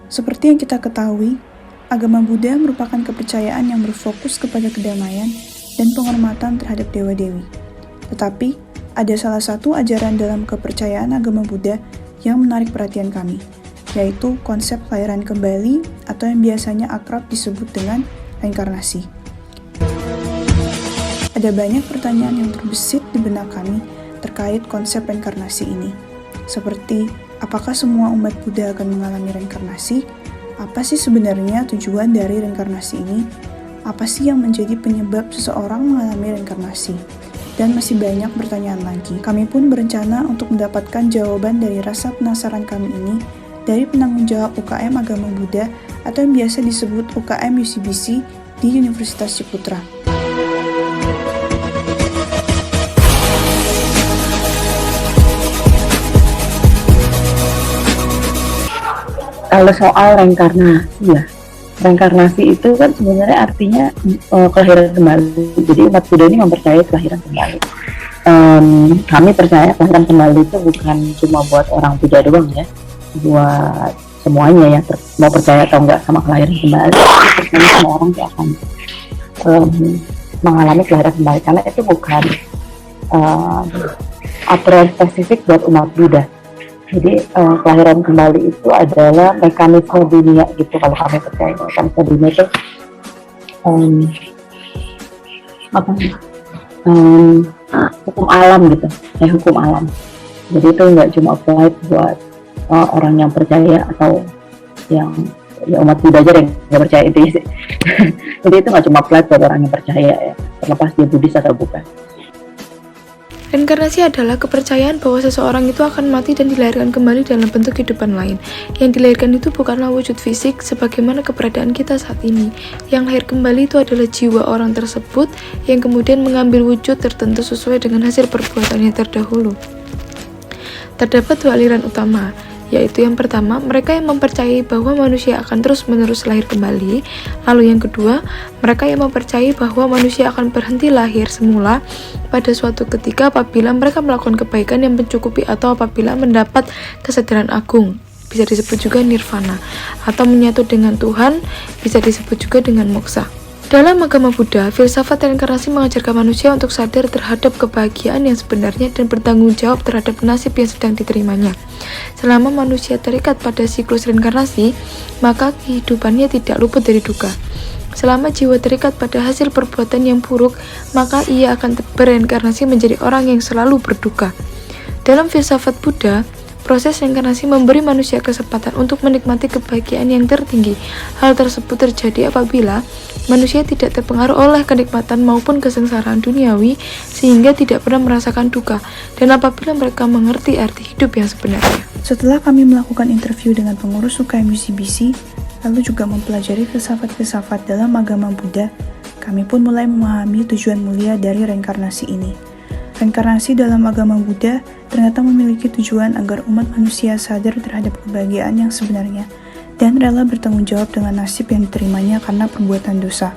Seperti yang kita ketahui, agama Buddha merupakan kepercayaan yang berfokus kepada kedamaian dan penghormatan terhadap dewa-dewi. Tetapi, ada salah satu ajaran dalam kepercayaan agama Buddha yang menarik perhatian kami, yaitu konsep kelahiran kembali atau yang biasanya akrab disebut dengan reinkarnasi. Ada banyak pertanyaan yang terbesit di benak kami terkait konsep reinkarnasi ini, seperti apakah semua umat Buddha akan mengalami reinkarnasi? Apa sih sebenarnya tujuan dari reinkarnasi ini? Apa sih yang menjadi penyebab seseorang mengalami reinkarnasi? Dan masih banyak pertanyaan lagi. Kami pun berencana untuk mendapatkan jawaban dari rasa penasaran kami ini dari penanggung jawab UKM Agama Buddha atau yang biasa disebut UKM UCBC di Universitas Ciputra. Kalau soal reinkarnasi itu kan sebenarnya artinya kelahiran kembali. Jadi umat Buddha ini mempercayai kelahiran kembali. Kami percaya kelahiran kembali itu bukan cuma buat orang Buddha doang ya, buat semuanya ya, mau percaya atau enggak sama kelahiran kembali. Percaya semua orang tuh akan mengalami kelahiran kembali, karena itu bukan aturan spesifik buat umat Buddha. Jadi kelahiran kembali itu adalah mekanisme dunia gitu, kalau kami percaya mekanisme dunia itu hukum alam gitu, hukum alam. Jadi itu nggak cuma apply buat orang yang percaya atau yang umat Buddha aja yang nggak percaya itu sih. Jadi itu nggak cuma apply buat orang yang percaya ya, terlepas dia Buddhis atau bukan. Reinkarnasi adalah kepercayaan bahwa seseorang itu akan mati dan dilahirkan kembali dalam bentuk kehidupan lain. Yang dilahirkan itu bukanlah wujud fisik sebagaimana keberadaan kita saat ini. Yang lahir kembali itu adalah jiwa orang tersebut yang kemudian mengambil wujud tertentu sesuai dengan hasil perbuatannya terdahulu. Terdapat dua aliran utama, yaitu yang pertama, mereka yang mempercayai bahwa manusia akan terus-menerus lahir kembali. Lalu yang kedua, mereka yang mempercayai bahwa manusia akan berhenti lahir semula pada suatu ketika apabila mereka melakukan kebaikan yang mencukupi atau apabila mendapat kesadaran agung, bisa disebut juga nirvana, atau menyatu dengan Tuhan, bisa disebut juga dengan moksa. Dalam agama Buddha, filsafat reinkarnasi mengajarkan manusia untuk sadar terhadap kebahagiaan yang sebenarnya dan bertanggung jawab terhadap nasib yang sedang diterimanya. Selama manusia terikat pada siklus reinkarnasi, maka kehidupannya tidak luput dari duka. Selama jiwa terikat pada hasil perbuatan yang buruk, maka ia akan bereinkarnasi menjadi orang yang selalu berduka. Dalam filsafat Buddha, proses reinkarnasi memberi manusia kesempatan untuk menikmati kebahagiaan yang tertinggi. Hal tersebut terjadi apabila manusia tidak terpengaruh oleh kenikmatan maupun kesengsaraan duniawi sehingga tidak pernah merasakan duka, dan apabila mereka mengerti arti hidup yang sebenarnya. Setelah kami melakukan interview dengan pengurus UKM UCBC, lalu juga mempelajari filsafat-filsafat dalam agama Buddha, kami pun mulai memahami tujuan mulia dari reinkarnasi ini. Reinkarnasi dalam agama Buddha ternyata memiliki tujuan agar umat manusia sadar terhadap kebahagiaan yang sebenarnya dan rela bertanggung jawab dengan nasib yang diterimanya karena perbuatan dosa.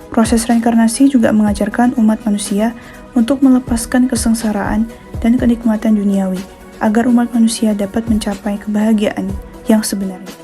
Proses reinkarnasi juga mengajarkan umat manusia untuk melepaskan kesengsaraan dan kenikmatan duniawi, agar umat manusia dapat mencapai kebahagiaan yang sebenarnya.